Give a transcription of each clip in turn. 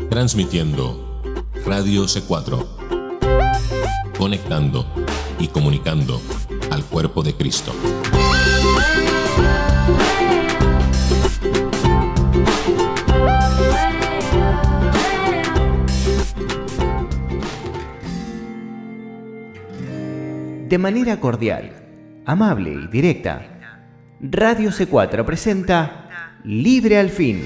Transmitiendo Radio C4, conectando y comunicando al cuerpo de Cristo. De manera cordial, amable y directa, Radio C4 presenta Libre al Fin.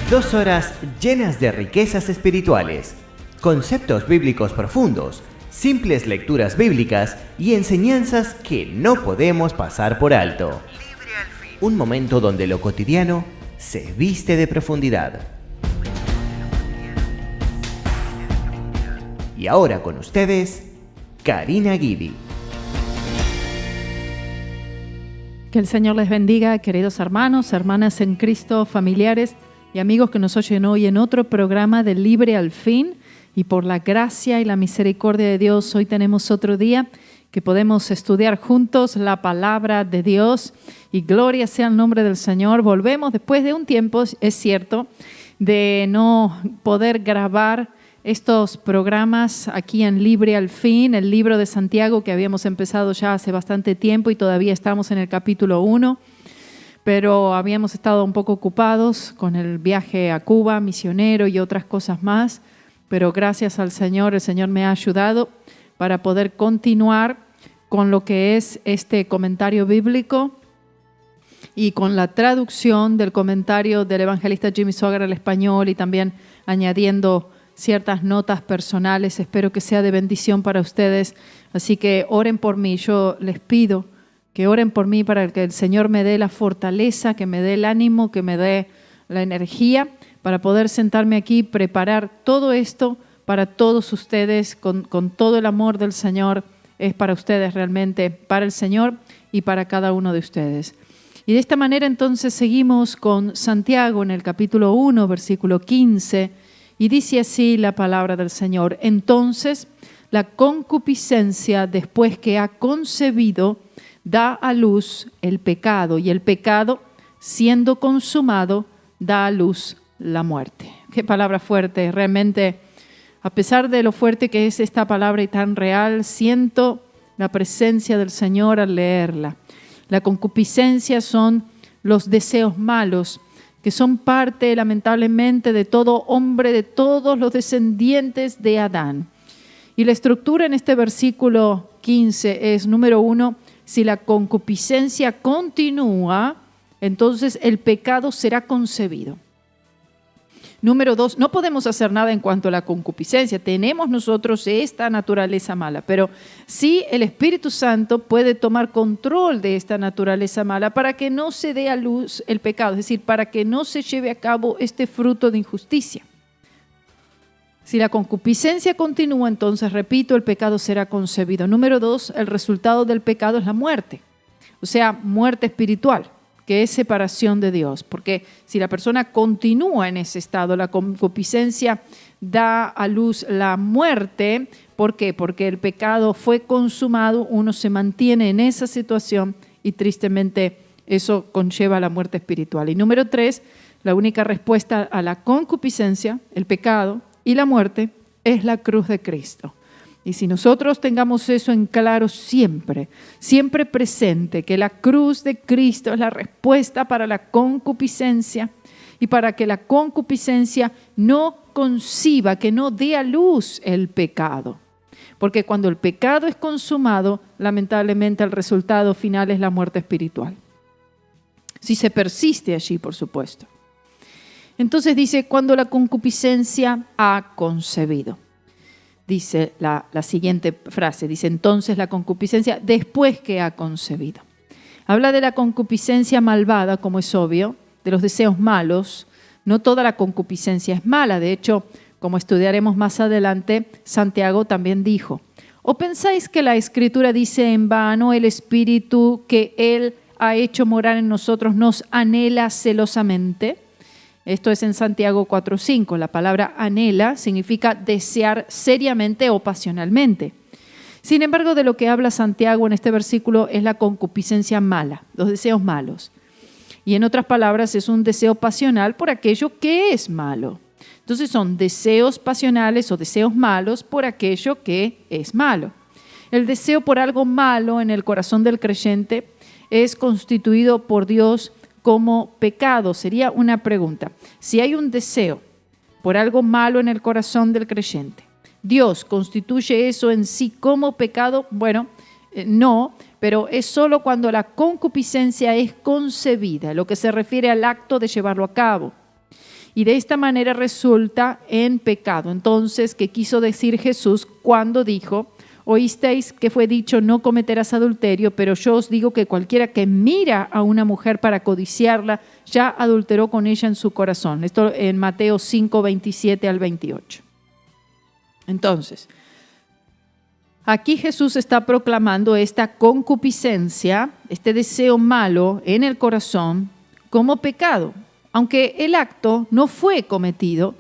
2 horas llenas de riquezas espirituales, conceptos bíblicos profundos, simples lecturas bíblicas y enseñanzas que no podemos pasar por alto. Un momento donde lo cotidiano se viste de profundidad. Y ahora con ustedes, Karina Guidi. Que el Señor les bendiga, queridos hermanos, hermanas en Cristo, familiares y amigos que nos oyen hoy en otro programa de Libre al Fin. Y por la gracia y la misericordia de Dios, hoy tenemos otro día que podemos estudiar juntos la palabra de Dios. Y gloria sea el nombre del Señor. Volvemos después de un tiempo, es cierto, de no poder grabar estos programas aquí en Libre al Fin, el libro de Santiago que habíamos empezado ya hace bastante tiempo y todavía estamos en el capítulo 1, pero habíamos estado un poco ocupados con el viaje a Cuba, misionero y otras cosas más, pero gracias al Señor, el Señor me ha ayudado para poder continuar con lo que es este comentario bíblico y con la traducción del comentario del evangelista Jimmy Swaggart al español y también añadiendo ciertas notas personales. Espero que sea de bendición para ustedes. Así que oren por mí. Yo les pido que oren por mí para que el Señor me dé la fortaleza, que me dé el ánimo, que me dé la energía para poder sentarme aquí y preparar todo esto para todos ustedes con todo el amor del Señor. Es para ustedes realmente, para el Señor y para cada uno de ustedes. Y de esta manera entonces seguimos con Santiago en el capítulo 1, versículo 15. Y dice así la palabra del Señor: entonces la concupiscencia, después que ha concebido, da a luz el pecado, y el pecado, siendo consumado, da a luz la muerte. Qué palabra fuerte, realmente, a pesar de lo fuerte que es esta palabra y tan real, siento la presencia del Señor al leerla. La concupiscencia son los deseos malos, que son parte, lamentablemente, de todo hombre, de todos los descendientes de Adán. Y la estructura en este versículo 15 es, número 1, si la concupiscencia continúa, entonces el pecado será concebido. Número 2, no podemos hacer nada en cuanto a la concupiscencia. Tenemos nosotros esta naturaleza mala, pero sí el Espíritu Santo puede tomar control de esta naturaleza mala para que no se dé a luz el pecado, es decir, para que no se lleve a cabo este fruto de injusticia. Si la concupiscencia continúa, entonces, repito, el pecado será concebido. Número 2, el resultado del pecado es la muerte, o sea, muerte espiritual, que es separación de Dios, porque si la persona continúa en ese estado, la concupiscencia da a luz la muerte. ¿Por qué? Porque el pecado fue consumado, uno se mantiene en esa situación y tristemente eso conlleva la muerte espiritual. Y número 3, la única respuesta a la concupiscencia, el pecado y la muerte es la cruz de Cristo. Y si nosotros tengamos eso en claro siempre, siempre presente, que la cruz de Cristo es la respuesta para la concupiscencia y para que la concupiscencia no conciba, que no dé a luz el pecado. Porque cuando el pecado es consumado, lamentablemente el resultado final es la muerte espiritual. Si se persiste allí, por supuesto. Entonces dice, cuando la concupiscencia ha concebido. Dice la siguiente frase, dice, entonces la concupiscencia después que ha concebido. Habla de la concupiscencia malvada, como es obvio, de los deseos malos. No toda la concupiscencia es mala. De hecho, como estudiaremos más adelante, Santiago también dijo, ¿o pensáis que la Escritura dice en vano el Espíritu que Él ha hecho morar en nosotros nos anhela celosamente? Esto es en Santiago 4:5. La palabra anhela significa desear seriamente o pasionalmente. Sin embargo, de lo que habla Santiago en este versículo es la concupiscencia mala, los deseos malos. Y en otras palabras, es un deseo pasional por aquello que es malo. Entonces son deseos pasionales o deseos malos por aquello que es malo. El deseo por algo malo en el corazón del creyente es constituido por Dios como pecado. Sería una pregunta. Si hay un deseo por algo malo en el corazón del creyente, ¿Dios constituye eso en sí como pecado? Bueno, no, pero es solo cuando la concupiscencia es concebida, lo que se refiere al acto de llevarlo a cabo. Y de esta manera resulta en pecado. Entonces, ¿qué quiso decir Jesús cuando dijo: oísteis que fue dicho, no cometerás adulterio, pero yo os digo que cualquiera que mira a una mujer para codiciarla, ya adulteró con ella en su corazón? Esto en Mateo 5, 27 al 28. Entonces, aquí Jesús está proclamando esta concupiscencia, este deseo malo en el corazón, como pecado. Aunque el acto no fue cometido,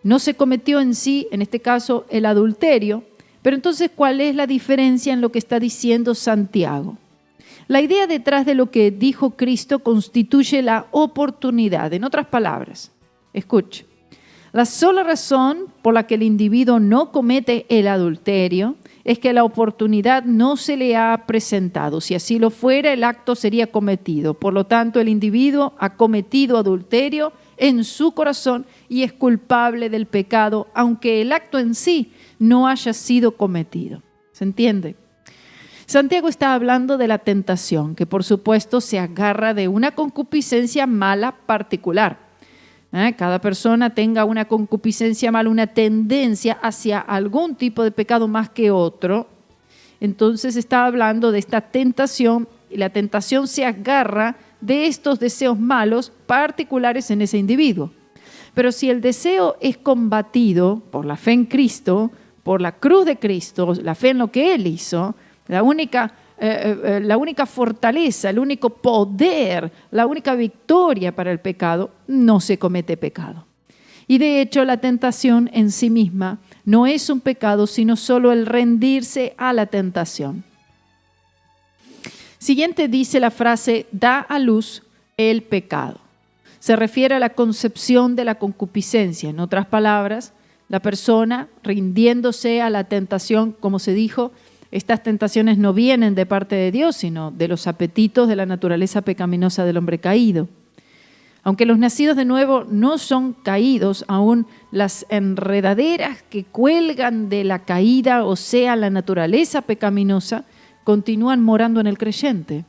no se cometió en sí, en este caso, el adulterio. Pero entonces, ¿cuál es la diferencia en lo que está diciendo Santiago? La idea detrás de lo que dijo Cristo constituye la oportunidad. En otras palabras, escuche, la sola razón por la que el individuo no comete el adulterio es que la oportunidad no se le ha presentado. Si así lo fuera, el acto sería cometido. Por lo tanto, el individuo ha cometido adulterio en su corazón y es culpable del pecado, aunque el acto en sí no haya sido cometido. ¿Se entiende? Santiago está hablando de la tentación, que por supuesto se agarra de una concupiscencia mala particular. Cada persona tenga una concupiscencia mala, una tendencia hacia algún tipo de pecado más que otro. Entonces está hablando de esta tentación, y la tentación se agarra de estos deseos malos particulares en ese individuo. Pero si el deseo es combatido por la fe en Cristo, por la cruz de Cristo, la fe en lo que Él hizo, la única fortaleza, el único poder, la única victoria para el pecado, no se comete pecado. Y de hecho, la tentación en sí misma no es un pecado, sino solo el rendirse a la tentación. Siguiente dice la frase, da a luz el pecado. Se refiere a la concepción de la concupiscencia. En otras palabras, la persona rindiéndose a la tentación, como se dijo, estas tentaciones no vienen de parte de Dios, sino de los apetitos de la naturaleza pecaminosa del hombre caído. Aunque los nacidos de nuevo no son caídos, aún las enredaderas que cuelgan de la caída, o sea, la naturaleza pecaminosa, continúan morando en el creyente.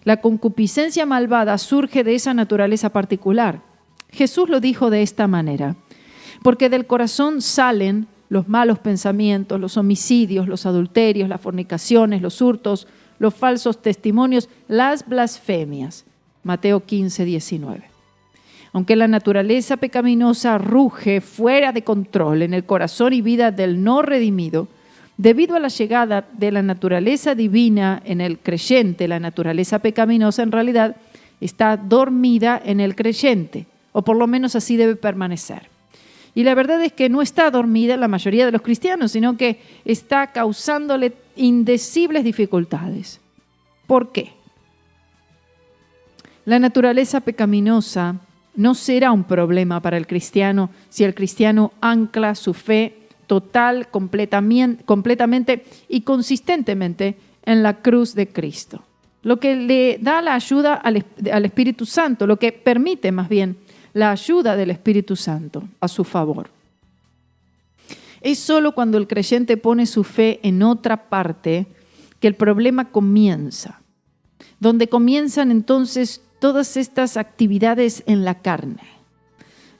La concupiscencia malvada surge de esa naturaleza particular. Jesús lo dijo de esta manera: porque del corazón salen los malos pensamientos, los homicidios, los adulterios, las fornicaciones, los hurtos, los falsos testimonios, las blasfemias. Mateo 15, 19. Aunque la naturaleza pecaminosa ruge fuera de control en el corazón y vida del no redimido, debido a la llegada de la naturaleza divina en el creyente, la naturaleza pecaminosa en realidad está dormida en el creyente, o por lo menos así debe permanecer. Y la verdad es que no está dormida la mayoría de los cristianos, sino que está causándole indecibles dificultades. ¿Por qué? La naturaleza pecaminosa no será un problema para el cristiano si el cristiano ancla su fe total, completamente y consistentemente en la cruz de Cristo. Lo que le da la ayuda al Espíritu Santo, lo que permite más bien la ayuda del Espíritu Santo a su favor. Es solo cuando el creyente pone su fe en otra parte que el problema comienza, donde comienzan entonces todas estas actividades en la carne,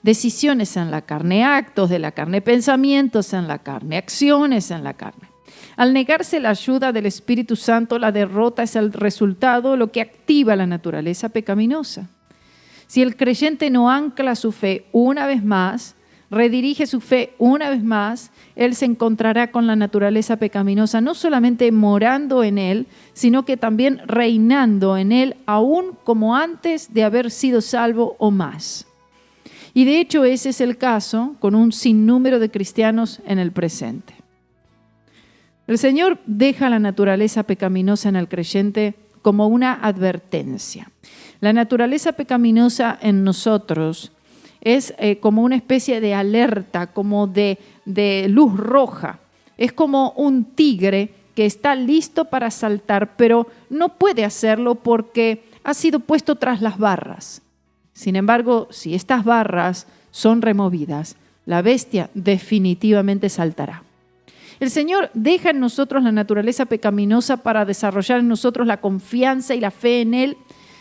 decisiones en la carne, actos de la carne, pensamientos en la carne, acciones en la carne. Al negarse la ayuda del Espíritu Santo, la derrota es el resultado, lo que activa la naturaleza pecaminosa. Si el creyente no ancla su fe una vez más, redirige su fe una vez más, él se encontrará con la naturaleza pecaminosa, no solamente morando en él, sino que también reinando en él, aún como antes de haber sido salvo o más. Y de hecho ese es el caso con un sinnúmero de cristianos en el presente. El Señor deja la naturaleza pecaminosa en el creyente como una advertencia. La naturaleza pecaminosa en nosotros es como una especie de alerta, como de luz roja. Es como un tigre que está listo para saltar, pero no puede hacerlo porque ha sido puesto tras las barras. Sin embargo, si estas barras son removidas, la bestia definitivamente saltará. El Señor deja en nosotros la naturaleza pecaminosa para desarrollar en nosotros la confianza y la fe en Él,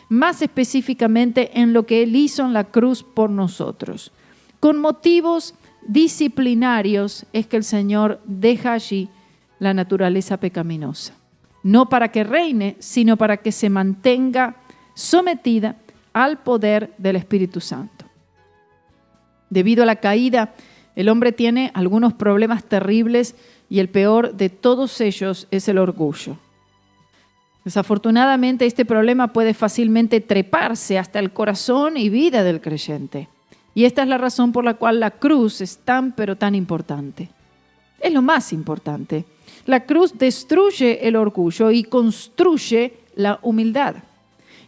más específicamente en lo que Él hizo en la cruz por nosotros. Con motivos disciplinarios es que el Señor deja allí la naturaleza pecaminosa. No para que reine, sino para que se mantenga sometida al poder del Espíritu Santo. Debido a la caída, el hombre tiene algunos problemas terribles y el peor de todos ellos es el orgullo. Desafortunadamente, este problema puede fácilmente treparse hasta el corazón y vida del creyente. Y esta es la razón por la cual la cruz es tan, pero tan importante. Es lo más importante. La cruz destruye el orgullo y construye la humildad.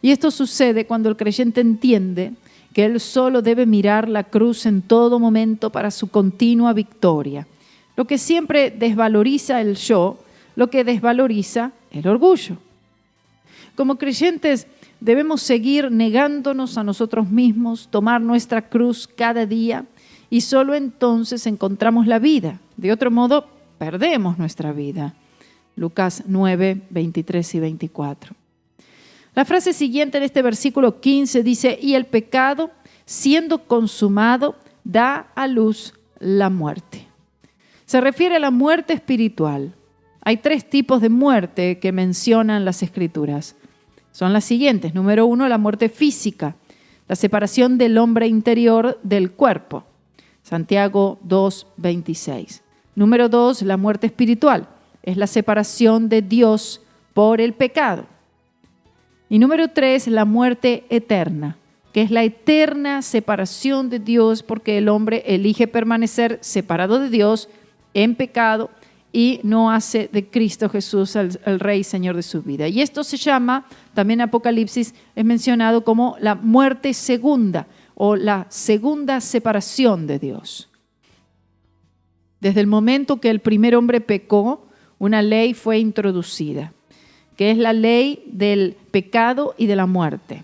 Y esto sucede cuando el creyente entiende que él solo debe mirar la cruz en todo momento para su continua victoria. Lo que siempre desvaloriza el yo, lo que desvaloriza el orgullo. Como creyentes debemos seguir negándonos a nosotros mismos, tomar nuestra cruz cada día y solo entonces encontramos la vida. De otro modo, perdemos nuestra vida. Lucas 9, 23 y 24. La frase siguiente en este versículo 15 dice, y el pecado, siendo consumado, da a luz la muerte. Se refiere a la muerte espiritual. Hay 3 tipos de muerte que mencionan las Escrituras. Son las siguientes. Número 1, la muerte física, la separación del hombre interior del cuerpo. Santiago 2, 26. Número 2, la muerte espiritual, es la separación de Dios por el pecado. Y número 3, la muerte eterna, que es la eterna separación de Dios porque el hombre elige permanecer separado de Dios en pecado y no hace de Cristo Jesús el Rey y Señor de su vida. Y esto se llama, también en Apocalipsis es mencionado como la muerte segunda o la segunda separación de Dios. Desde el momento que el primer hombre pecó, una ley fue introducida, que es la ley del pecado y de la muerte.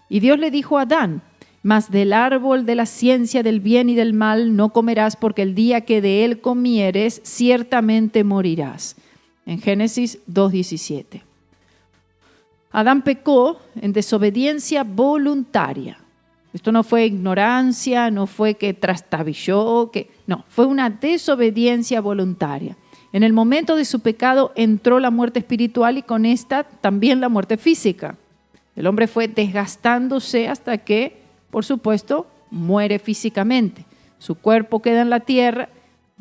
Y Dios le dijo a Adán, mas del árbol de la ciencia del bien y del mal no comerás, porque el día que de él comieres, ciertamente morirás. En Génesis 2:17. Adán pecó en desobediencia voluntaria. Esto no fue ignorancia, no fue que trastabilló, no, fue una desobediencia voluntaria. En el momento de su pecado entró la muerte espiritual y con esta también la muerte física. El hombre fue desgastándose hasta que, por supuesto, muere físicamente. Su cuerpo queda en la tierra,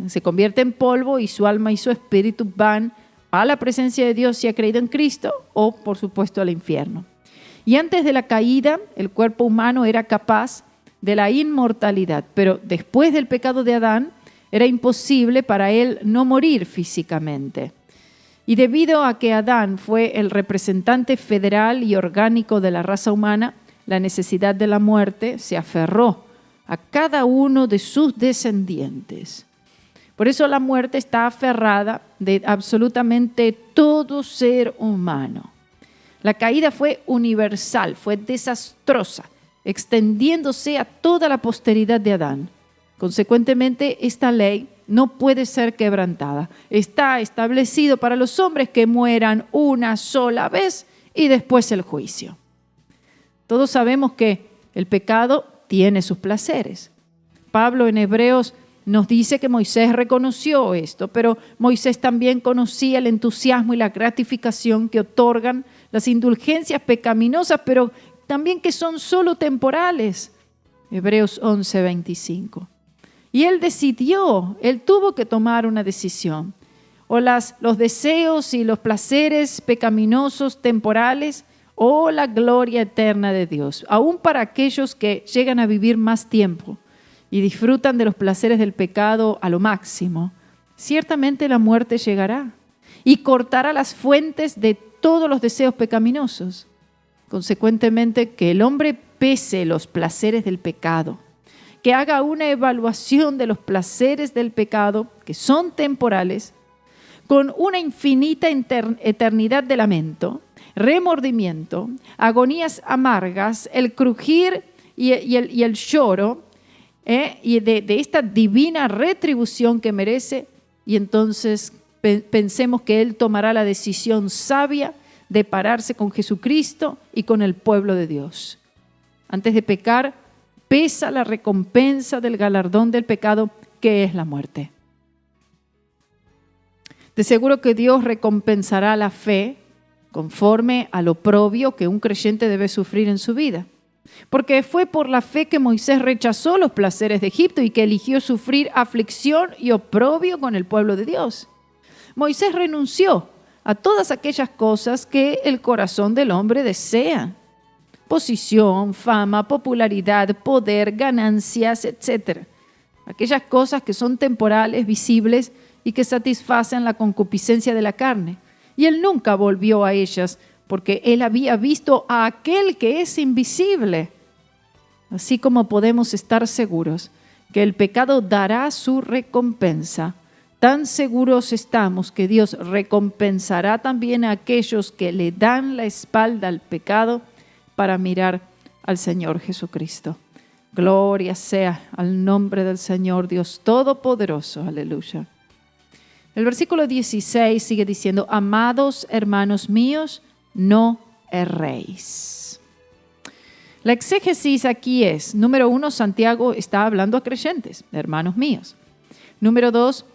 se convierte en polvo y su alma y su espíritu van a la presencia de Dios si ha creído en Cristo o, por supuesto, al infierno. Y antes de la caída, el cuerpo humano era capaz de la inmortalidad, pero después del pecado de Adán, era imposible para él no morir físicamente. Y debido a que Adán fue el representante federal y orgánico de la raza humana, la necesidad de la muerte se aferró a cada uno de sus descendientes. Por eso la muerte está aferrada de absolutamente todo ser humano. La caída fue universal, fue desastrosa, extendiéndose a toda la posteridad de Adán. Consecuentemente, esta ley no puede ser quebrantada. Está establecido para los hombres que mueran una sola vez y después el juicio. Todos sabemos que el pecado tiene sus placeres. Pablo en Hebreos nos dice que Moisés reconoció esto, pero Moisés también conocía el entusiasmo y la gratificación que otorgan las indulgencias pecaminosas, pero también que son solo temporales. Hebreos 11:25. Y él decidió, él tuvo que tomar una decisión. O los deseos y los placeres pecaminosos temporales o la gloria eterna de Dios. Aún para aquellos que llegan a vivir más tiempo y disfrutan de los placeres del pecado a lo máximo, ciertamente la muerte llegará y cortará las fuentes de todos los deseos pecaminosos. Consecuentemente, que el hombre pese los placeres del pecado, que haga una evaluación de los placeres del pecado, que son temporales, con una infinita eternidad de lamento, remordimiento, agonías amargas, el crujir y el lloro, y de esta divina retribución que merece, y entonces pensemos que Él tomará la decisión sabia de pararse con Jesucristo y con el pueblo de Dios. Antes de pecar, pesa la recompensa del galardón del pecado, que es la muerte. De seguro que Dios recompensará la fe conforme al oprobio que un creyente debe sufrir en su vida. Porque fue por la fe que Moisés rechazó los placeres de Egipto y que eligió sufrir aflicción y oprobio con el pueblo de Dios. Moisés renunció a todas aquellas cosas que el corazón del hombre desea. Posición, fama, popularidad, poder, ganancias, etc. Aquellas cosas que son temporales, visibles y que satisfacen la concupiscencia de la carne. Y él nunca volvió a ellas porque él había visto a aquel que es invisible. Así como podemos estar seguros que el pecado dará su recompensa, tan seguros estamos que Dios recompensará también a aquellos que le dan la espalda al pecado para mirar al Señor Jesucristo. Gloria sea al nombre del Señor Dios Todopoderoso. Aleluya. El versículo 16 sigue diciendo: amados hermanos míos, no erréis. La exégesis aquí es, número 1, Santiago está hablando a creyentes, hermanos míos. Número 2,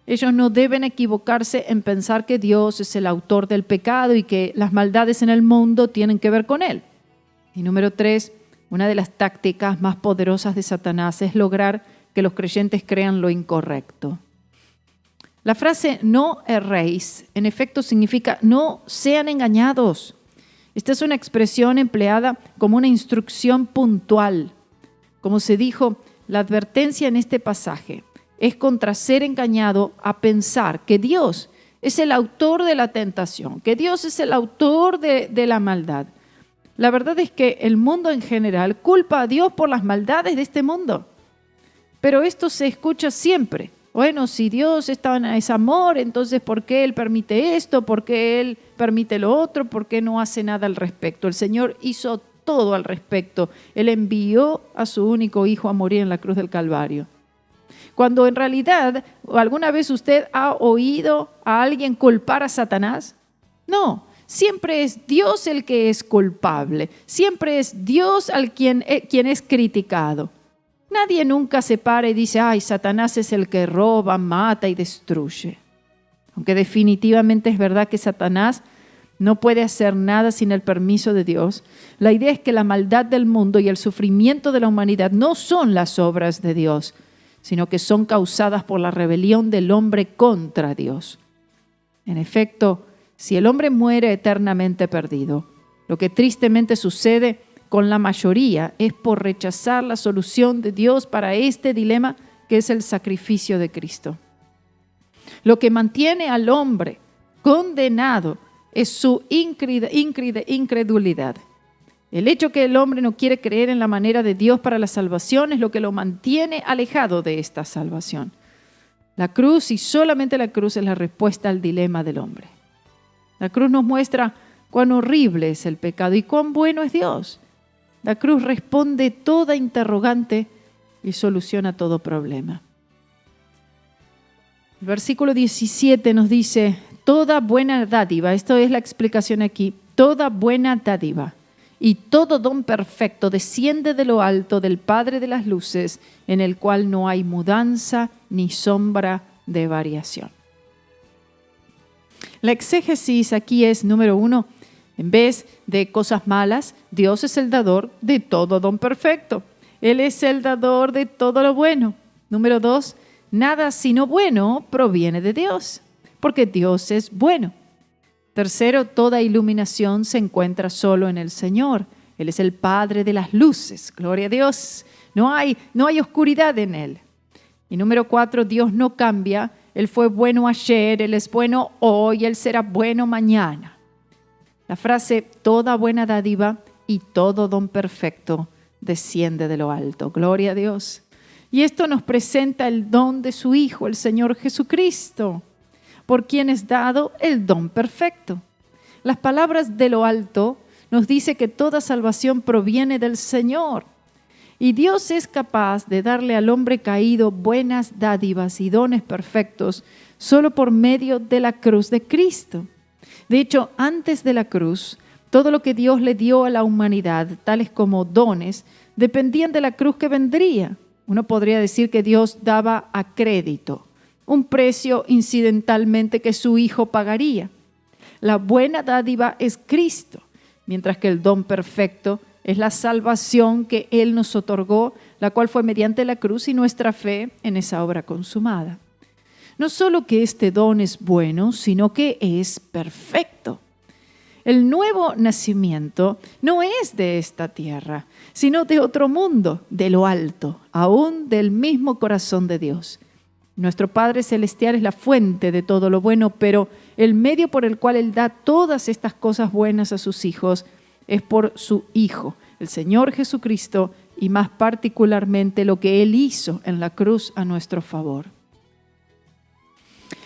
ellos no deben equivocarse en pensar que Dios es el autor del pecado y que las maldades en el mundo tienen que ver con Él. Y número 3, una de las tácticas más poderosas de Satanás es lograr que los creyentes crean lo incorrecto. La frase no erréis, en efecto, significa no sean engañados. Esta es una expresión empleada como una instrucción puntual. Como se dijo, la advertencia en este pasaje es contra ser engañado a pensar que Dios es el autor de la tentación, que Dios es el autor de la maldad. La verdad es que el mundo en general culpa a Dios por las maldades de este mundo. Pero esto se escucha siempre. Bueno, si Dios es amor, entonces ¿por qué Él permite esto? ¿Por qué Él permite lo otro? ¿Por qué no hace nada al respecto? El Señor hizo todo al respecto. Él envió a su único Hijo a morir en la cruz del Calvario. Cuando en realidad, ¿alguna vez usted ha oído a alguien culpar a Satanás? No, siempre es Dios el que es culpable. Siempre es Dios quien es criticado. Nadie nunca se para y dice, ay, Satanás es el que roba, mata y destruye. Aunque definitivamente es verdad que Satanás no puede hacer nada sin el permiso de Dios, la idea es que la maldad del mundo y el sufrimiento de la humanidad no son las obras de Dios, sino que son causadas por la rebelión del hombre contra Dios. En efecto, si el hombre muere eternamente perdido, lo que tristemente sucede con la mayoría es por rechazar la solución de Dios para este dilema que es el sacrificio de Cristo. Lo que mantiene al hombre condenado es su incredulidad. El hecho que el hombre no quiere creer en la manera de Dios para la salvación es lo que lo mantiene alejado de esta salvación. La cruz y solamente la cruz es la respuesta al dilema del hombre. La cruz nos muestra cuán horrible es el pecado y cuán bueno es Dios. La cruz responde toda interrogante y soluciona todo problema. El versículo 17 nos dice, toda buena dádiva, esto es la explicación aquí, toda buena dádiva y todo don perfecto desciende de lo alto del Padre de las luces, en el cual no hay mudanza ni sombra de variación. La exégesis aquí es, número 1, en vez de cosas malas, Dios es el dador de todo don perfecto. Él es el dador de todo lo bueno. Número 2, nada sino bueno proviene de Dios, porque Dios es bueno. Tercero, toda iluminación se encuentra solo en el Señor. Él es el Padre de las luces. Gloria a Dios. No hay oscuridad en Él. Y número 4, Dios no cambia. Él fue bueno ayer, Él es bueno hoy, Él será bueno mañana. La frase toda buena dádiva y todo don perfecto desciende de lo alto. Gloria a Dios. Y esto nos presenta el don de su Hijo, el Señor Jesucristo, por quien es dado el don perfecto. Las palabras de lo alto nos dice que toda salvación proviene del Señor. Y Dios es capaz de darle al hombre caído buenas dádivas y dones perfectos solo por medio de la cruz de Cristo. De hecho, antes de la cruz, todo lo que Dios le dio a la humanidad, tales como dones, dependían de la cruz que vendría. Uno podría decir que Dios daba a crédito, un precio incidentalmente que su Hijo pagaría. La buena dádiva es Cristo, mientras que el don perfecto es la salvación que Él nos otorgó, la cual fue mediante la cruz y nuestra fe en esa obra consumada. No solo que este don es bueno, sino que es perfecto. El nuevo nacimiento no es de esta tierra, sino de otro mundo, de lo alto, aún del mismo corazón de Dios. Nuestro Padre Celestial es la fuente de todo lo bueno, pero el medio por el cual Él da todas estas cosas buenas a sus hijos es por su Hijo, el Señor Jesucristo, y más particularmente lo que Él hizo en la cruz a nuestro favor.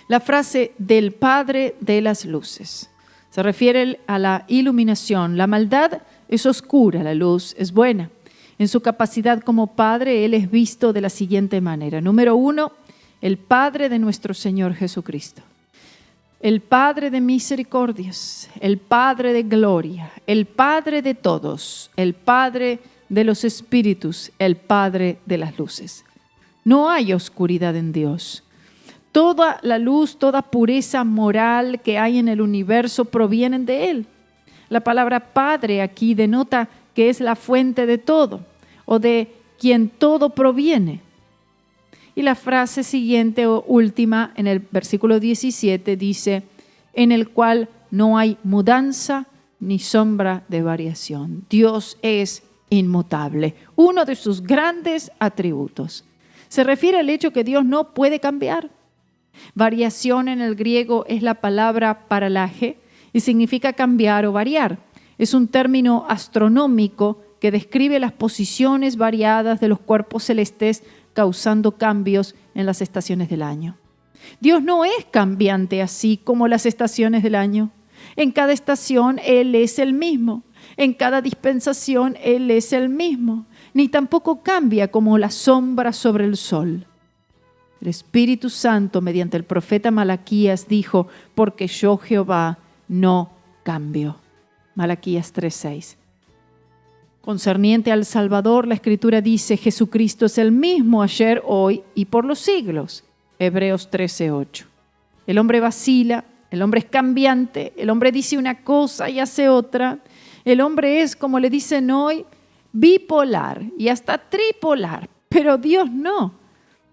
La frase del Padre de las luces se refiere a la iluminación. La maldad es oscura, la luz es buena. En su capacidad como Padre, Él es visto de la siguiente manera. Número 1, el Padre de nuestro Señor Jesucristo. El Padre de misericordias, el Padre de gloria, el Padre de todos, el Padre de los espíritus, el Padre de las luces. No hay oscuridad en Dios. Toda la luz, toda pureza moral que hay en el universo provienen de Él. La palabra Padre aquí denota que es la fuente de todo, o de quien todo proviene. Y la frase siguiente o última en el versículo 17 dice, en el cual no hay mudanza ni sombra de variación. Dios es inmutable, uno de sus grandes atributos. Se refiere al hecho que Dios no puede cambiar. Variación en el griego es la palabra paralaje y significa cambiar o variar. Es un término astronómico que describe las posiciones variadas de los cuerpos celestes causando cambios en las estaciones del año. Dios no es cambiante así como las estaciones del año. En cada estación Él es el mismo. En cada dispensación Él es el mismo. Ni tampoco cambia como la sombra sobre el sol. El Espíritu Santo, mediante el profeta Malaquías, dijo, porque yo Jehová no cambio. Malaquías 3:6. Concerniente al Salvador, la Escritura dice, Jesucristo es el mismo ayer, hoy y por los siglos. Hebreos 13:8. El hombre vacila, el hombre es cambiante, el hombre dice una cosa y hace otra. El hombre es, como le dicen hoy, bipolar y hasta tripolar, pero Dios no.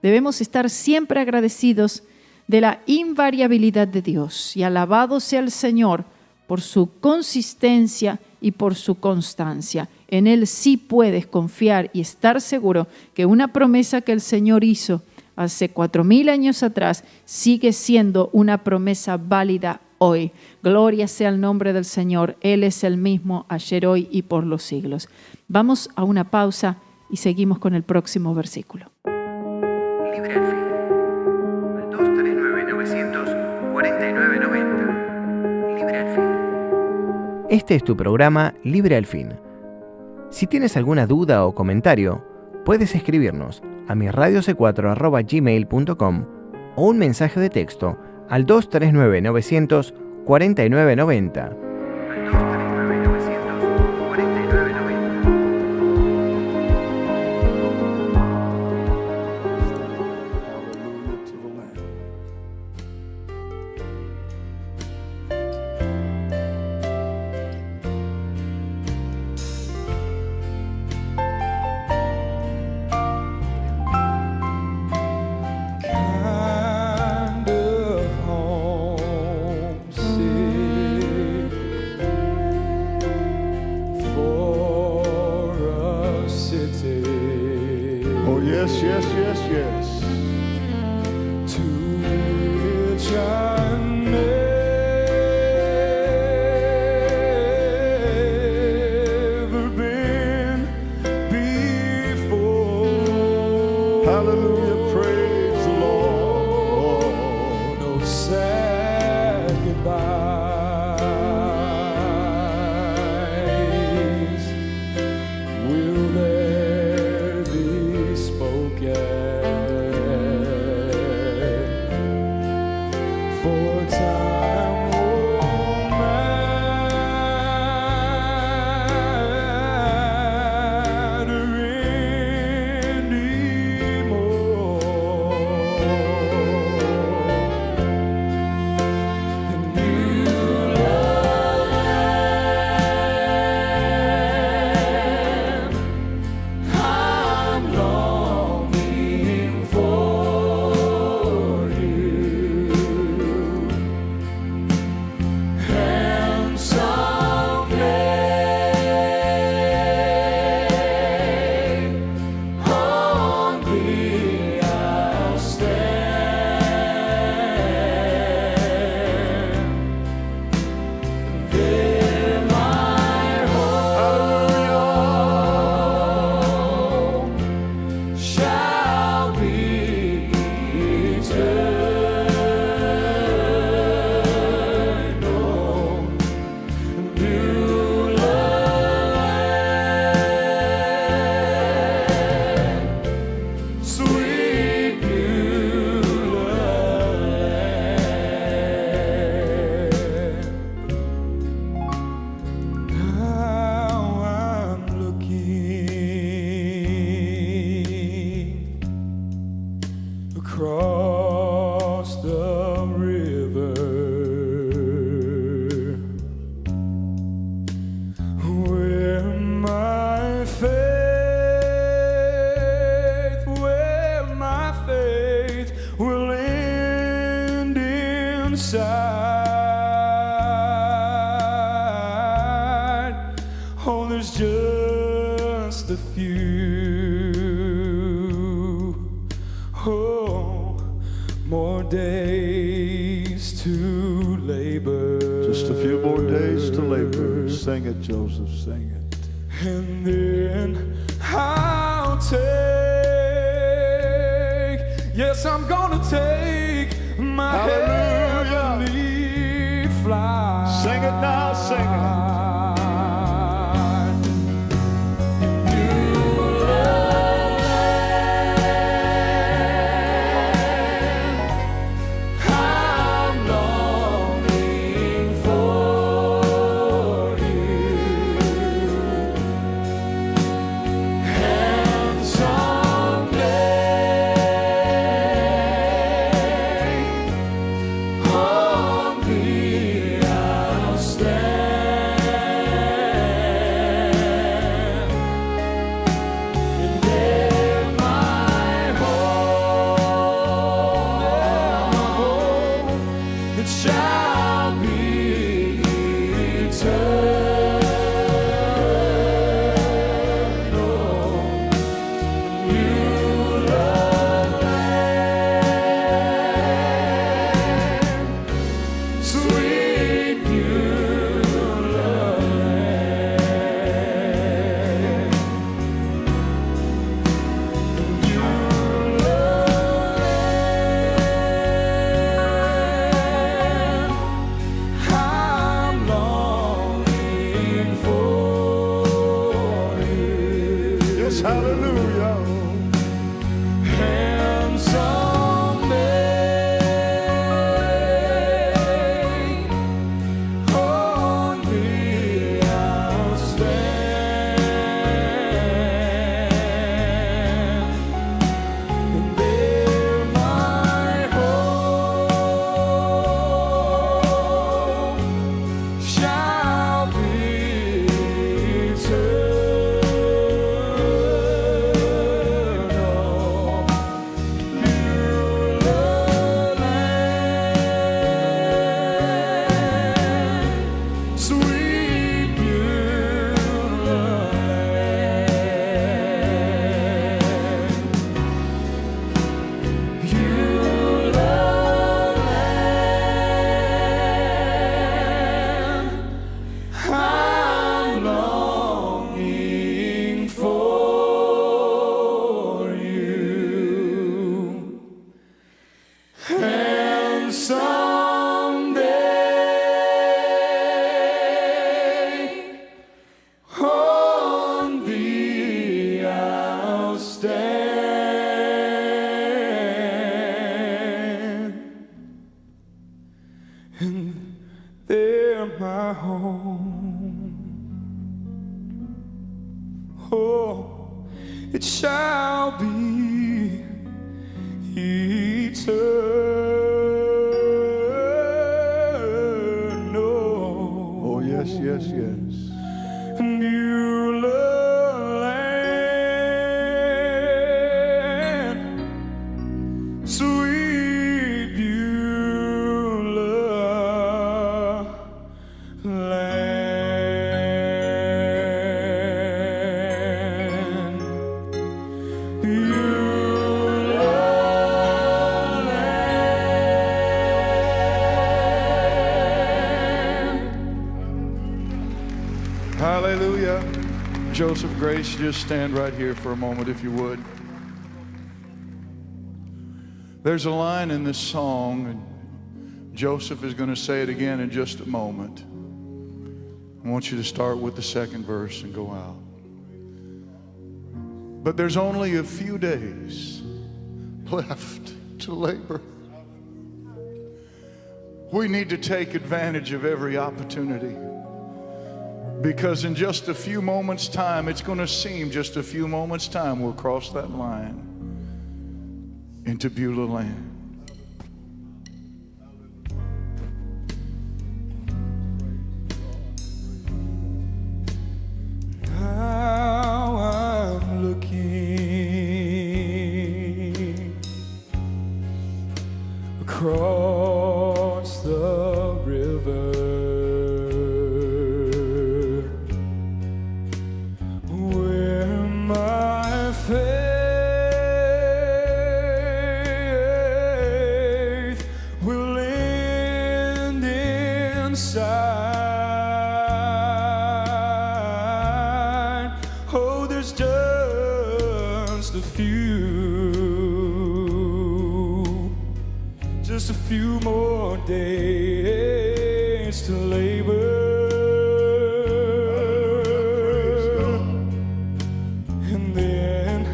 Debemos estar siempre agradecidos de la invariabilidad de Dios y alabado sea el Señor por su consistencia y por su constancia. En Él sí puedes confiar y estar seguro que una promesa que el Señor hizo hace 4,000 años atrás sigue siendo una promesa válida hoy. Gloria sea el nombre del Señor. Él es el mismo ayer, hoy y por los siglos. Vamos a una pausa y seguimos con el próximo versículo. Libre al fin. Al 239-900-4990. Libre al fin. Este es tu programa Libre al fin. Si tienes alguna duda o comentario, puedes escribirnos a mirradioc4@gmail.com o un mensaje de texto al 239-900-4990. hallelujah, praise the Lord. No sad goodbyes will there be spoken, for time won't matter anymore. And new land, I'm longing for you, and someday on thee I'll stand. There my home shall be eternal. New land, sweet Beulah land. Now I'm looking across the river, where my faith will end inside. Oh, there's just a few, oh, more days to labor. Just a few more days to labor. Sing it, Joseph, sing it. And then I'll take, yes, I'm gonna take my Hallelujah. heavenly flight. Sing it now, sing it. I'm longing for you, and someday on thee I'll stand. And there my home, it shall be eternal. Beulah land, sweet Beulah land. I'm longing for you. Yes, hallelujah. And someday on thee I'll stand. And there my home shall be eternal. Oh, it shall be eternal. Oh, yes, yes, yes. Beulah land, sweet Beulah land, Beulah land. Hallelujah. Joseph Grace, just stand right here for a moment if you would. There's a line in this song, and Joseph is going to say it again in just a moment. I want you to start with the second verse and go out. But there's only a few days left to labor. We need to take advantage of every opportunity, because in just a few moments' time, it's going to seem just a few moments' time, we'll cross that line into Beulah land. How I'm looking across the river, where my faith will end inside. Oh, there's just a few more days to labor. And then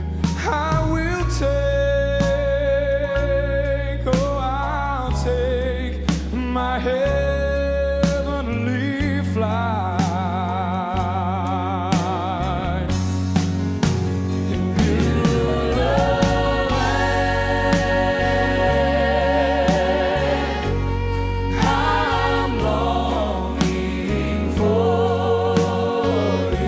I'll take my heavenly flight. And Beulah land, I'm longing for you.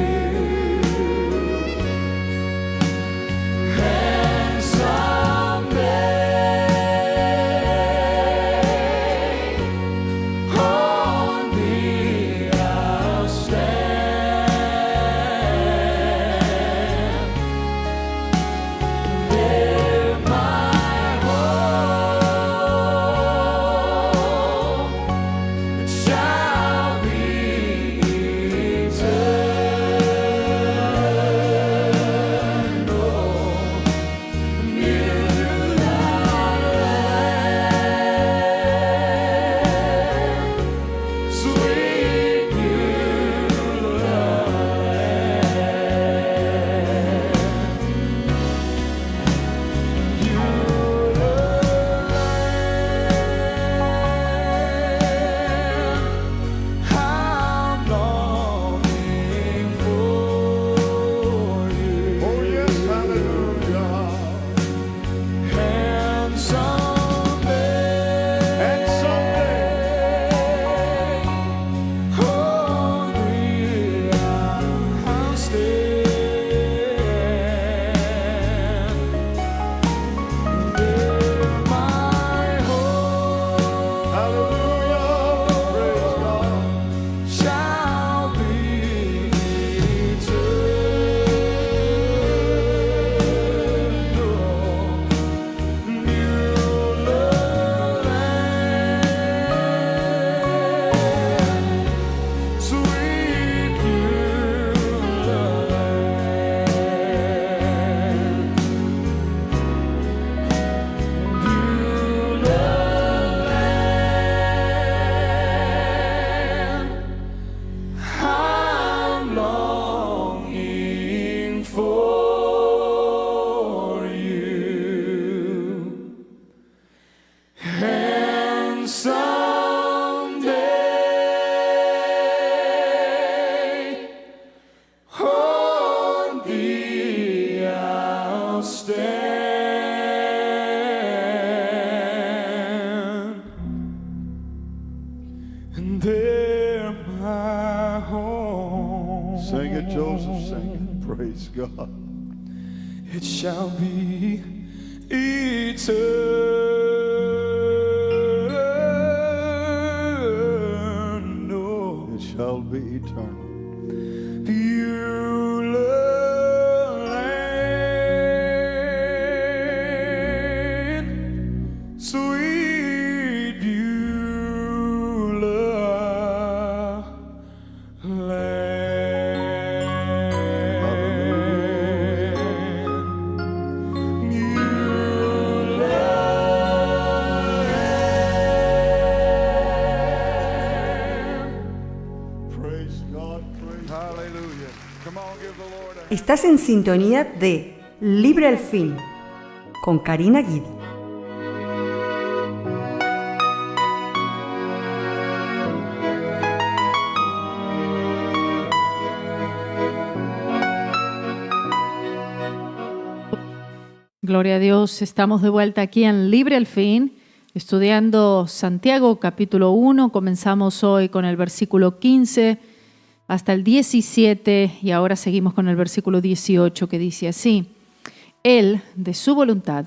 Praise God. It shall be eternal. It shall be eternal. Beulah land, sweet Beulah Praise God. Praise Hallelujah. Come on, give the Lord a Estás en sintonía de Libre al Fin con Karina Guidi. Gloria a Dios, estamos de vuelta aquí en Libre al Fin, estudiando Santiago capítulo 1. Comenzamos hoy con el versículo 15 hasta el 17 y ahora seguimos con el versículo 18 que dice así: Él, de su voluntad,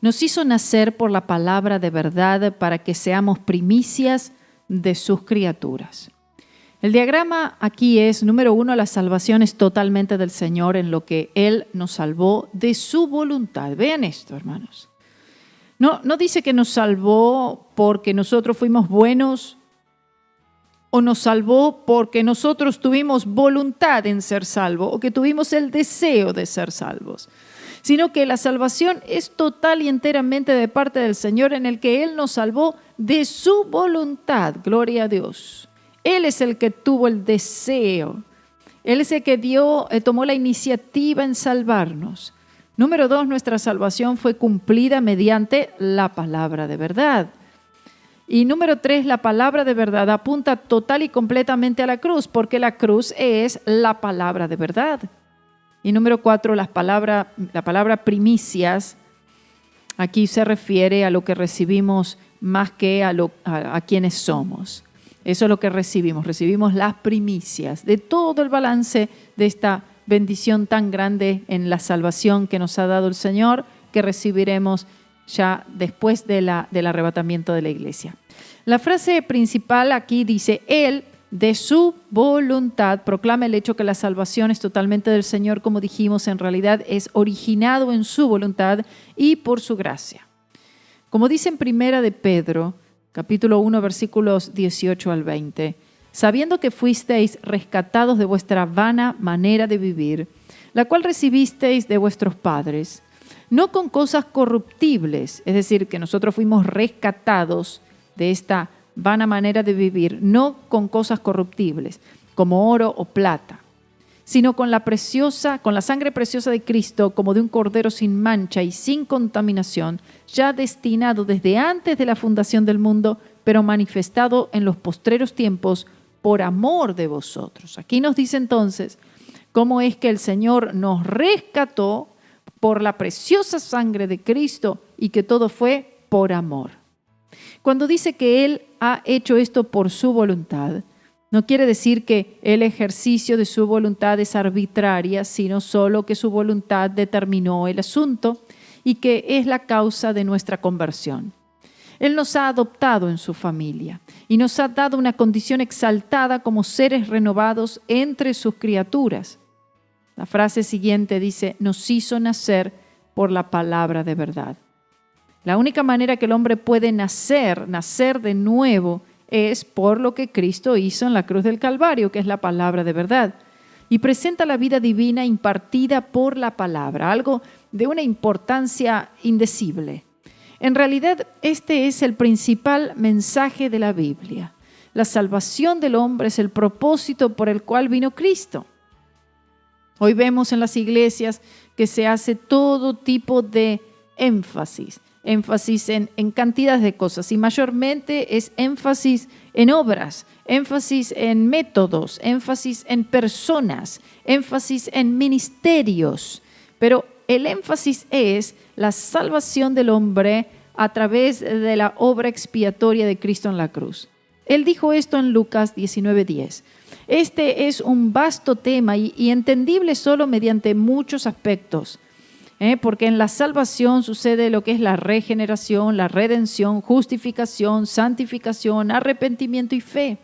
nos hizo nacer por la palabra de verdad para que seamos primicias de sus criaturas. El diagrama aquí es, número 1, la salvación es totalmente del Señor en lo que Él nos salvó de su voluntad. Vean esto, hermanos. No dice que nos salvó porque nosotros fuimos buenos o nos salvó porque nosotros tuvimos voluntad en ser salvos o que tuvimos el deseo de ser salvos, sino que la salvación es total y enteramente de parte del Señor en el que Él nos salvó de su voluntad. Gloria a Dios. Él es el que tuvo el deseo. Él es el que tomó la iniciativa en salvarnos. Número 2, nuestra salvación fue cumplida mediante la palabra de verdad. Y número 3, la palabra de verdad apunta total y completamente a la cruz, porque la cruz es la palabra de verdad. Y número 4, la palabra primicias, aquí se refiere a lo que recibimos más que a quienes somos. Eso es lo que recibimos. Recibimos las primicias de todo el balance de esta bendición tan grande en la salvación que nos ha dado el Señor, que recibiremos ya después del arrebatamiento de la iglesia. La frase principal aquí dice: Él, de su voluntad, proclama el hecho que la salvación es totalmente del Señor, como dijimos, en realidad es originado en su voluntad y por su gracia. Como dice en Primera de Pedro, capítulo 1, versículos 18 al 20, sabiendo que fuisteis rescatados de vuestra vana manera de vivir, la cual recibisteis de vuestros padres, no con cosas corruptibles, es decir, que nosotros fuimos rescatados de esta vana manera de vivir, no con cosas corruptibles, como oro o plata, sino con la sangre preciosa de Cristo, como de un cordero sin mancha y sin contaminación, ya destinado desde antes de la fundación del mundo, pero manifestado en los postreros tiempos por amor de vosotros. Aquí nos dice entonces cómo es que el Señor nos rescató por la preciosa sangre de Cristo y que todo fue por amor. Cuando dice que Él ha hecho esto por su voluntad, no quiere decir que el ejercicio de su voluntad es arbitraria, sino solo que su voluntad determinó el asunto y que es la causa de nuestra conversión. Él nos ha adoptado en su familia y nos ha dado una condición exaltada como seres renovados entre sus criaturas. La frase siguiente dice: nos hizo nacer por la palabra de verdad. La única manera que el hombre puede nacer de nuevo, es por lo que Cristo hizo en la cruz del Calvario, que es la palabra de verdad. Y presenta la vida divina impartida por la palabra, algo de una importancia indecible. En realidad, este es el principal mensaje de la Biblia. La salvación del hombre es el propósito por el cual vino Cristo. Hoy vemos en las iglesias que se hace todo tipo de énfasis en cantidades de cosas, y mayormente es énfasis en obras, énfasis en métodos, énfasis en personas, énfasis en ministerios. Pero el énfasis es la salvación del hombre a través de la obra expiatoria de Cristo en la cruz. Él dijo esto en Lucas 19:10. Este es un vasto tema y entendible solo mediante muchos aspectos. Porque en la salvación sucede lo que es la regeneración, la redención, justificación, santificación, arrepentimiento y fe.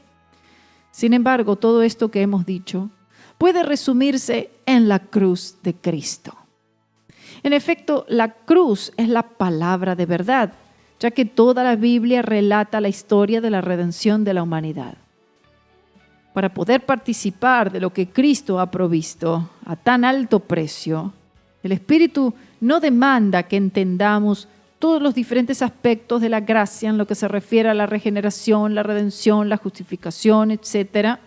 Sin embargo, todo esto que hemos dicho puede resumirse en la cruz de Cristo. En efecto, la cruz es la palabra de verdad, ya que toda la Biblia relata la historia de la redención de la humanidad. Para poder participar de lo que Cristo ha provisto a tan alto precio, el Espíritu no demanda que entendamos todos los diferentes aspectos de la gracia en lo que se refiere a la regeneración, la redención, la justificación, etc.,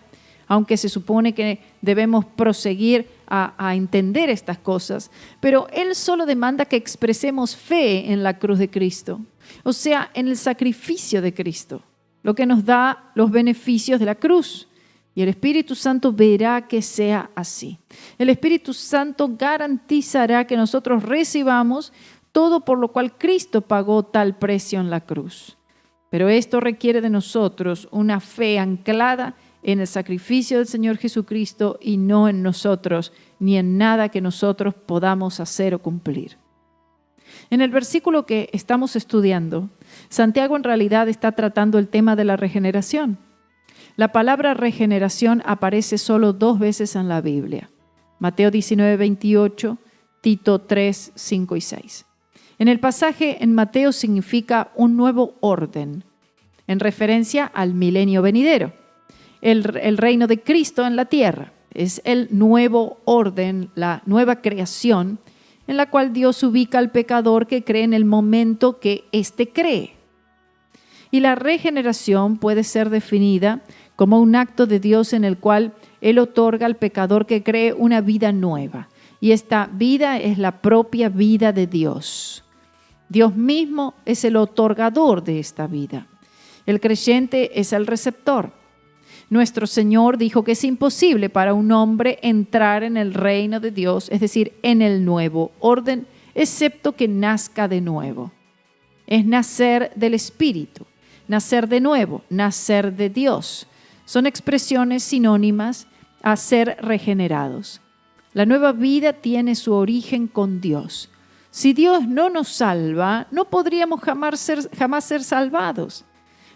aunque se supone que debemos proseguir a entender estas cosas, pero Él solo demanda que expresemos fe en la cruz de Cristo, o sea, en el sacrificio de Cristo, lo que nos da los beneficios de la cruz. Y el Espíritu Santo verá que sea así. El Espíritu Santo garantizará que nosotros recibamos todo por lo cual Cristo pagó tal precio en la cruz. Pero esto requiere de nosotros una fe anclada en el sacrificio del Señor Jesucristo y no en nosotros, ni en nada que nosotros podamos hacer o cumplir. En el versículo que estamos estudiando, Santiago en realidad está tratando el tema de la regeneración. La palabra regeneración aparece solo 2 veces en la Biblia. Mateo 19:28, Tito 3, 5 y 6. En el pasaje en Mateo significa un nuevo orden, en referencia al milenio venidero. El reino de Cristo en la tierra es el nuevo orden, la nueva creación, en la cual Dios ubica al pecador que cree en el momento que éste cree. Y la regeneración puede ser definida como un acto de Dios en el cual Él otorga al pecador que cree una vida nueva. Y esta vida es la propia vida de Dios. Dios mismo es el otorgador de esta vida. El creyente es el receptor. Nuestro Señor dijo que es imposible para un hombre entrar en el reino de Dios, es decir, en el nuevo orden, excepto que nazca de nuevo. Es nacer del Espíritu, nacer de nuevo, nacer de Dios. Son expresiones sinónimas a ser regenerados. La nueva vida tiene su origen con Dios. Si Dios no nos salva, no podríamos jamás ser salvados.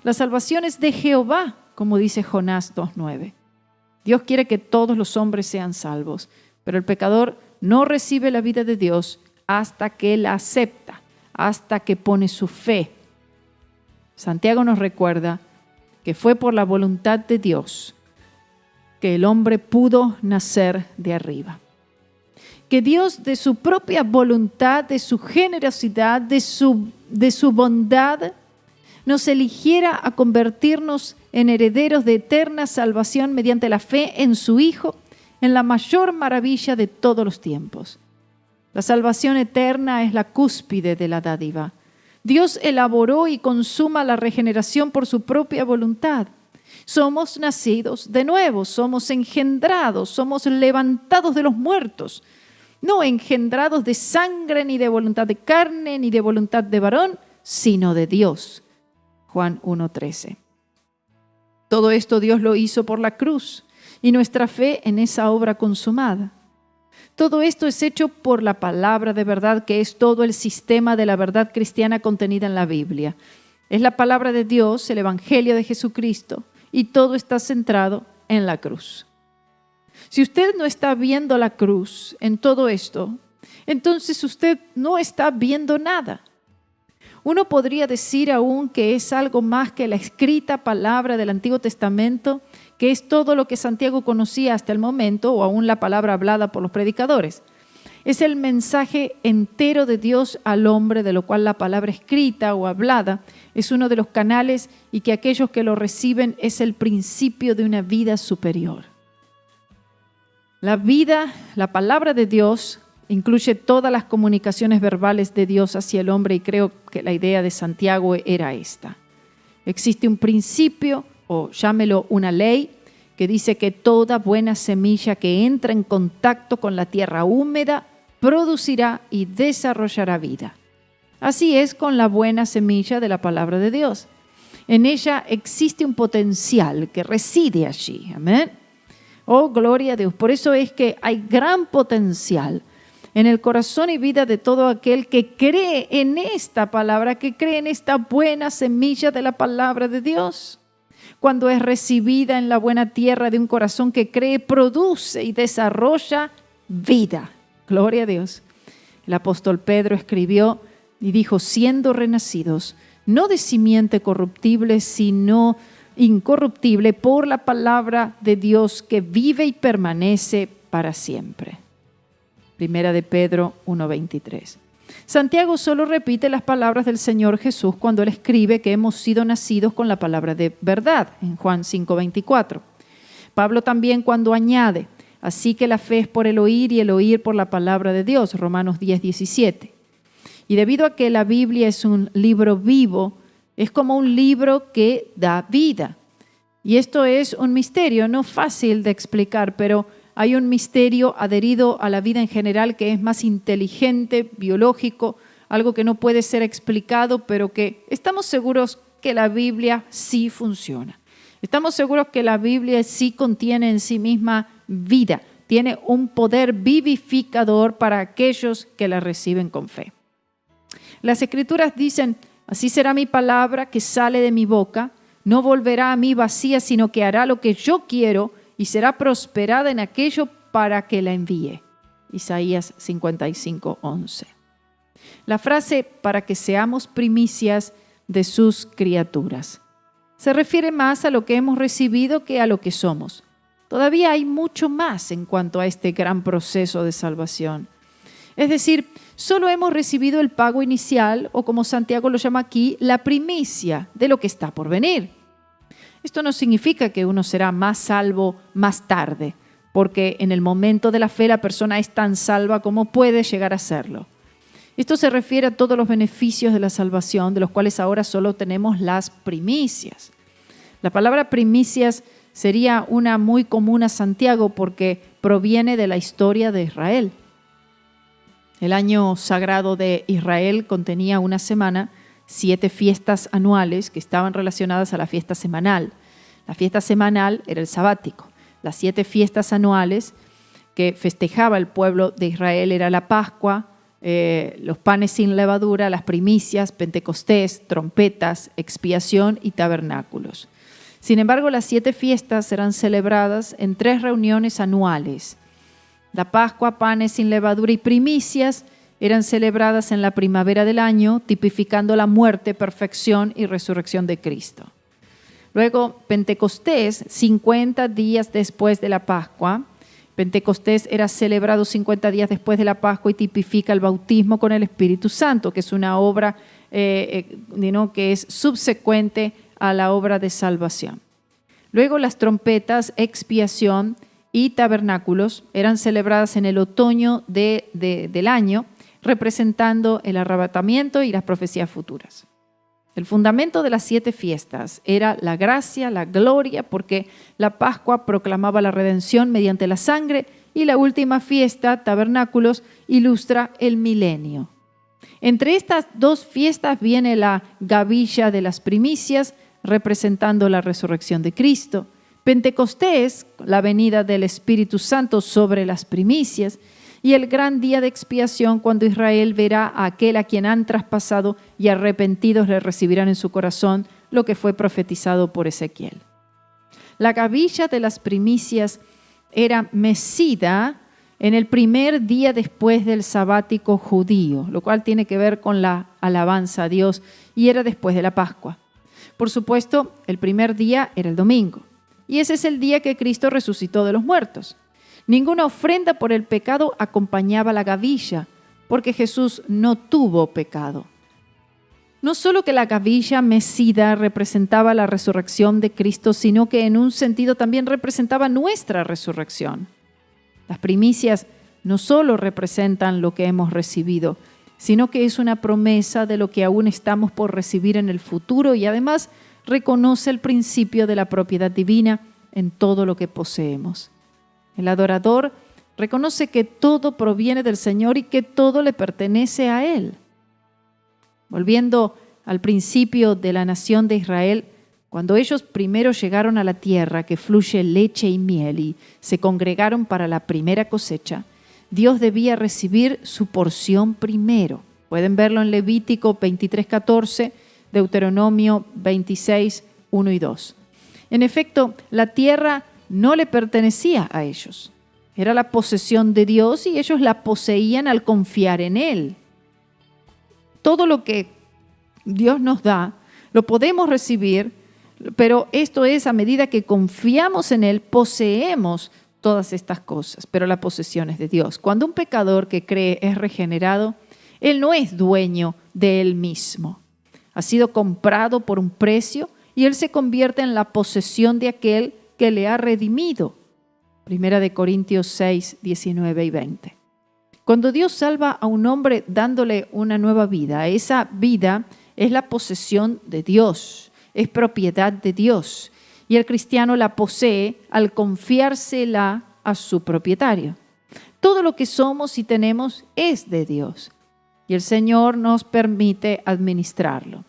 La salvación es de Jehová, como dice Jonás 2:9. Dios quiere que todos los hombres sean salvos, pero el pecador no recibe la vida de Dios hasta que la acepta, hasta que pone su fe. Santiago nos recuerda que fue por la voluntad de Dios que el hombre pudo nacer de arriba. Que Dios, de su propia voluntad, de su generosidad, de su bondad, nos eligiera a convertirnos en herederos de eterna salvación mediante la fe en su Hijo, en la mayor maravilla de todos los tiempos. La salvación eterna es la cúspide de la dádiva. Dios elaboró y consuma la regeneración por su propia voluntad. Somos nacidos de nuevo, somos engendrados, somos levantados de los muertos, no engendrados de sangre, ni de voluntad de carne, ni de voluntad de varón, sino de Dios. Juan 1:13. Todo esto Dios lo hizo por la cruz y nuestra fe en esa obra consumada. Todo esto es hecho por la palabra de verdad, que es todo el sistema de la verdad cristiana contenida en la Biblia. Es la palabra de Dios, el Evangelio de Jesucristo, y todo está centrado en la cruz. Si usted no está viendo la cruz en todo esto, entonces usted no está viendo nada. Uno podría decir aún que es algo más que la escrita palabra del Antiguo Testamento, que es todo lo que Santiago conocía hasta el momento, o aún la palabra hablada por los predicadores. Es el mensaje entero de Dios al hombre, de lo cual la palabra escrita o hablada es uno de los canales, y que aquellos que lo reciben es el principio de una vida superior. La vida, la palabra de Dios, incluye todas las comunicaciones verbales de Dios hacia el hombre, y creo que la idea de Santiago era esta. Existe un principio, o llámelo una ley, que dice que toda buena semilla que entra en contacto con la tierra húmeda producirá y desarrollará vida. Así es con la buena semilla de la palabra de Dios. En ella existe un potencial que reside allí. Amén. Oh, gloria a Dios. Por eso es que hay gran potencial en el corazón y vida de todo aquel que cree en esta palabra, que cree en esta buena semilla de la palabra de Dios. Cuando es recibida en la buena tierra de un corazón que cree, produce y desarrolla vida. Gloria a Dios. El apóstol Pedro escribió y dijo, siendo renacidos, no de simiente corruptible, sino incorruptible por la palabra de Dios que vive y permanece para siempre. Primera de Pedro 1:23. Santiago solo repite las palabras del Señor Jesús cuando él escribe que hemos sido nacidos con la palabra de verdad, en Juan 5:24. Pablo también cuando añade, así que la fe es por el oír y el oír por la palabra de Dios, Romanos 10:17. Y debido a que la Biblia es un libro vivo, es como un libro que da vida. Y esto es un misterio, no fácil de explicar, pero hay un misterio adherido a la vida en general que es más inteligente, biológico, algo que no puede ser explicado, pero que estamos seguros que la Biblia sí funciona. Estamos seguros que la Biblia sí contiene en sí misma vida, tiene un poder vivificador para aquellos que la reciben con fe. Las Escrituras dicen, así será mi palabra que sale de mi boca, no volverá a mí vacía, sino que hará lo que yo quiero y será prosperada en aquello para que la envíe. Isaías 55:11. La frase para que seamos primicias de sus criaturas se refiere más a lo que hemos recibido que a lo que somos. Todavía hay mucho más en cuanto a este gran proceso de salvación. Es decir, solo hemos recibido el pago inicial, o como Santiago lo llama aquí, la primicia de lo que está por venir. Esto no significa que uno será más salvo más tarde, porque en el momento de la fe la persona es tan salva como puede llegar a serlo. Esto se refiere a todos los beneficios de la salvación, de los cuales ahora solo tenemos las primicias. La palabra primicias sería una muy común a Santiago porque proviene de la historia de Israel. El año sagrado de Israel contenía una semana, 7 fiestas anuales que estaban relacionadas a la fiesta semanal. La fiesta semanal era el sabático. Las 7 fiestas anuales que festejaba el pueblo de Israel era la Pascua, los panes sin levadura, las primicias, Pentecostés, trompetas, expiación y tabernáculos. Sin embargo, las 7 fiestas eran celebradas en 3 reuniones anuales. La Pascua, panes sin levadura y primicias eran celebradas en la primavera del año, tipificando la muerte, perfección y resurrección de Cristo. Luego, Pentecostés, 50 días después de la Pascua. Pentecostés era celebrado 50 días después de la Pascua y tipifica el bautismo con el Espíritu Santo, que es una obra que es subsecuente a la obra de salvación. Luego, las trompetas, expiación y tabernáculos eran celebradas en el otoño del año, representando el arrebatamiento y las profecías futuras. El fundamento de las 7 fiestas era la gracia, la gloria, porque la Pascua proclamaba la redención mediante la sangre y la última fiesta, tabernáculos, ilustra el milenio. Entre estas 2 fiestas viene la gavilla de las primicias, representando la resurrección de Cristo. Pentecostés, la venida del Espíritu Santo sobre las primicias, y el gran día de expiación cuando Israel verá a aquel a quien han traspasado y arrepentidos le recibirán en su corazón lo que fue profetizado por Ezequiel. La gavilla de las primicias era mecida en el primer día después del sabático judío, lo cual tiene que ver con la alabanza a Dios, y era después de la Pascua. Por supuesto, el primer día era el domingo, y ese es el día que Cristo resucitó de los muertos. Ninguna ofrenda por el pecado acompañaba la gavilla, porque Jesús no tuvo pecado. No solo que la gavilla mecida representaba la resurrección de Cristo, sino que en un sentido también representaba nuestra resurrección. Las primicias no solo representan lo que hemos recibido, sino que es una promesa de lo que aún estamos por recibir en el futuro y además reconoce el principio de la propiedad divina en todo lo que poseemos. El adorador reconoce que todo proviene del Señor y que todo le pertenece a Él. Volviendo al principio de la nación de Israel, Cuando ellos primero llegaron a la tierra que fluye leche y miel y se congregaron para la primera cosecha, Dios debía recibir su porción primero. Pueden verlo en Levítico 23:14, Deuteronomio 26, 1 y 2. En efecto, la tierra no le pertenecía a ellos. Era la posesión de Dios y ellos la poseían al confiar en Él. Todo lo que Dios nos da, lo podemos recibir, pero esto es a medida que confiamos en Él, poseemos todas estas cosas, pero la posesión es de Dios. Cuando un pecador que cree es regenerado, él no es dueño de él mismo. Ha sido comprado por un precio y él se convierte en la posesión de aquel que le ha redimido. 1 Corintios 6, 19 y 20. Cuando Dios salva a un hombre dándole una nueva vida, esa vida es la posesión de Dios, es propiedad de Dios. Y el cristiano la posee al confiársela a su propietario. Todo lo que somos y tenemos es de Dios. Y el Señor nos permite administrarlo.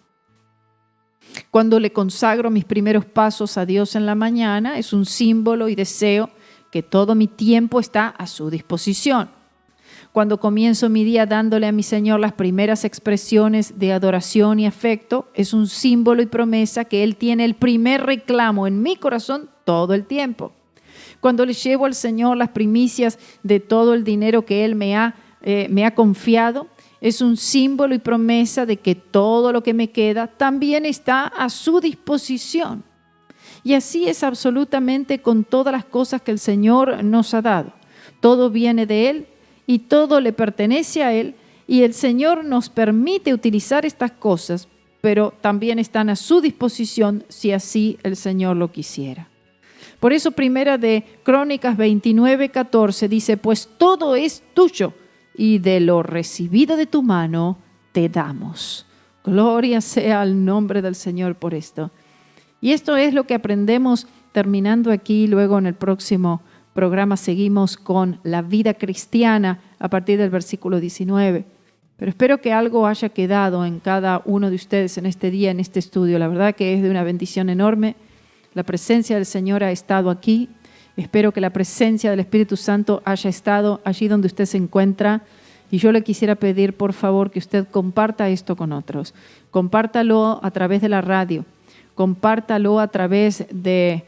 Cuando le consagro mis primeros pasos a Dios en la mañana, es un símbolo y deseo que todo mi tiempo está a su disposición. Cuando comienzo mi día dándole a mi Señor las primeras expresiones de adoración y afecto, es un símbolo y promesa que Él tiene el primer reclamo en mi corazón todo el tiempo. Cuando le llevo al Señor las primicias de todo el dinero que Él me ha confiado, es un símbolo y promesa de que todo lo que me queda también está a su disposición. Y así es absolutamente con todas las cosas que el Señor nos ha dado. Todo viene de Él y todo le pertenece a Él, y el Señor nos permite utilizar estas cosas, pero también están a su disposición si así el Señor lo quisiera. Por eso Primera de Crónicas 29:14 dice, pues todo es tuyo, y de lo recibido de tu mano te damos. Gloria sea al nombre del Señor por esto. Y esto es lo que aprendemos terminando aquí. Luego en el próximo programa seguimos con la vida cristiana a partir del versículo 19. Pero espero que algo haya quedado en cada uno de ustedes en este día, en este estudio. La verdad que es de una bendición enorme. La presencia del Señor ha estado aquí. Espero que la presencia del Espíritu Santo haya estado allí donde usted se encuentra. Y yo le quisiera pedir, por favor, que usted comparta esto con otros. Compártalo a través de la radio. Compártalo a través de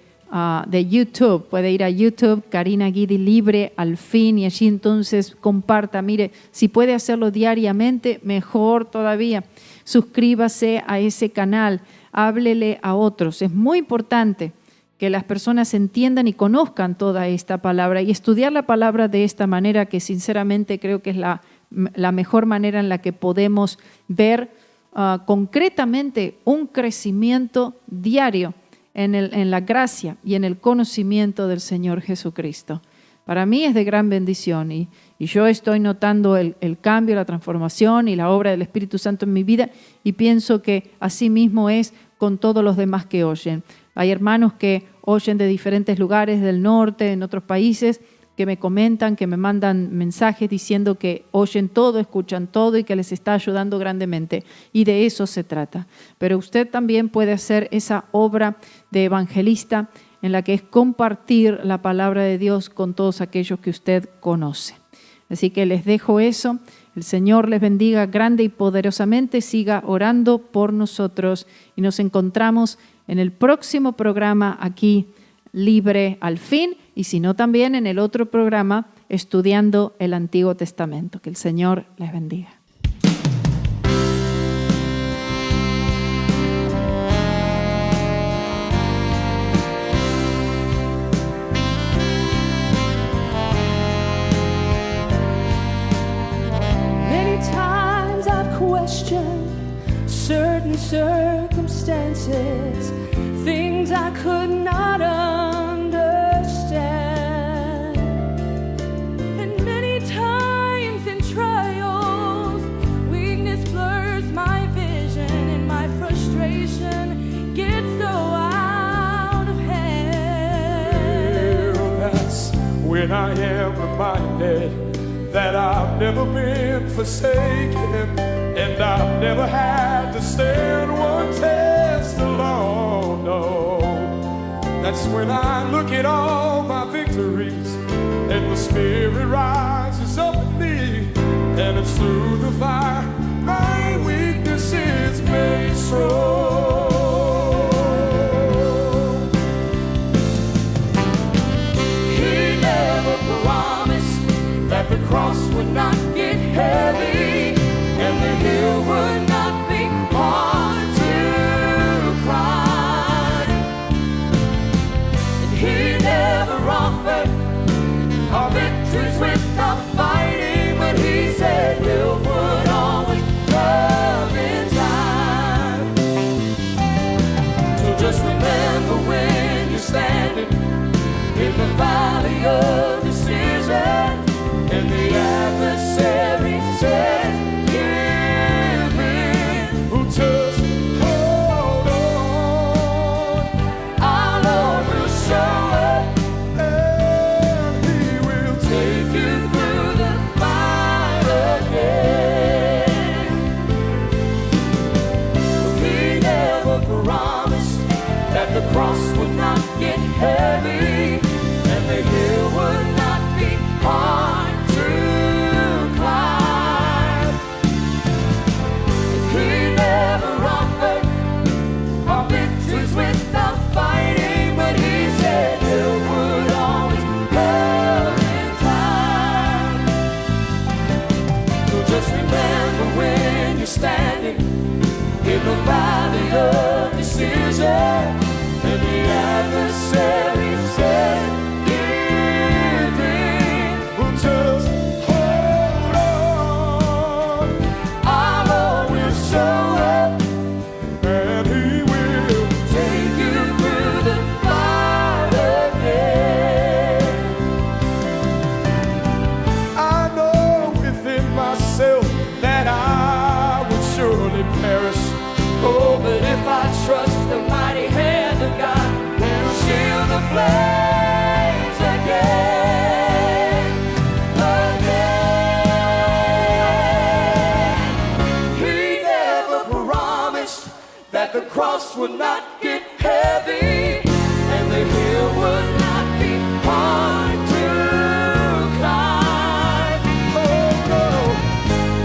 YouTube. Puede ir a YouTube, Karina Guidi Libre al Fin, y allí entonces comparta. Mire, si puede hacerlo diariamente, mejor todavía. Suscríbase a ese canal. Háblele a otros. Es muy importante que las personas entiendan y conozcan toda esta palabra y estudiar la palabra de esta manera, que sinceramente creo que es la mejor manera en la que podemos ver concretamente un crecimiento diario en la gracia y en el conocimiento del Señor Jesucristo. Para mí es de gran bendición y yo estoy notando el cambio, la transformación y la obra del Espíritu Santo en mi vida, y pienso que así mismo es con todos los demás que oyen. Hay hermanos que oyen de diferentes lugares del norte, en otros países, que me comentan, que me mandan mensajes diciendo que oyen todo, escuchan todo y que les está ayudando grandemente. Y de eso se trata. Pero usted también puede hacer esa obra de evangelista en la que es compartir la palabra de Dios con todos aquellos que usted conoce. Así que les dejo eso. El Señor les bendiga grande y poderosamente. Siga orando por nosotros y nos encontramos en el próximo programa aquí, Libre al Fin, y si no también en el otro programa, Estudiando el Antiguo Testamento. Que el Señor les bendiga. Many times I've questioned certain circumstances, things I could not understand. And many times in trials, weakness blurs my vision and my frustration gets so out of hand. That's when I am reminded that I've never been forsaken, and I've never had to stand one test alone. No. That's when I look at all my victories and the Spirit rises up in me, and it's through the fire my weakness is made strong. He never promised that the cross would not get heavy and the hill would not be hard to climb. And he never offered our victories without fighting, but he said help would always come in time. So just remember when you're standing in the valley of decision and the adversary says give in, well, just hold on. Our Lord will show up and he will take you through the fire again. He never promised that the cross would not get heavy and the hill would not be hard to climb. He never offered our victories without fighting, but he said it would always come in time. So just remember when you're standing in the valley of decision and the adversary says give in, well, just hold on. Our Lord will show up and he will take you through the fire again. I know within myself that I would surely perish. Oh, but if I trust the mighty hand of God, he'll shield the flames again. He never promised that the cross would not get heavy and the hill would not be hard to climb. Oh no,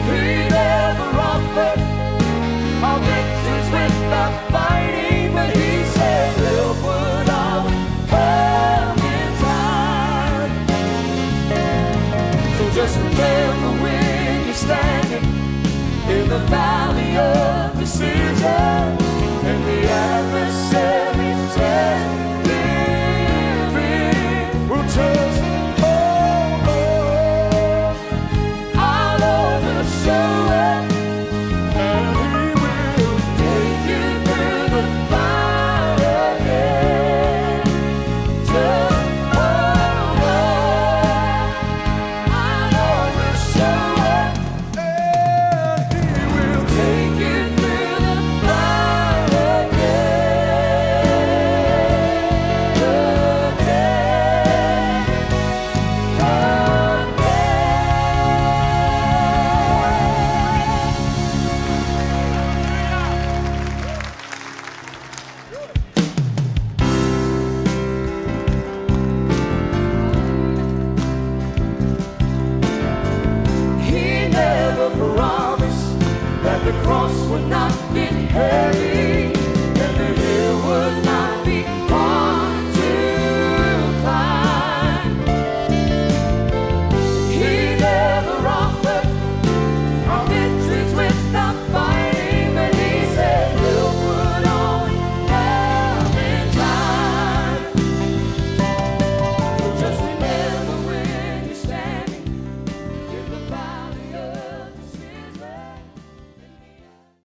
he never offered our victories without fighting, but he said help would always come in time. So just remember when you're standing in the valley of decision and the adversary says give in, well, just hold on. Our Lord will show up and he will take you through the fire again. Just hold on. Our Lord will show up and he will take you through the fire He never promised that the cross would not get heavy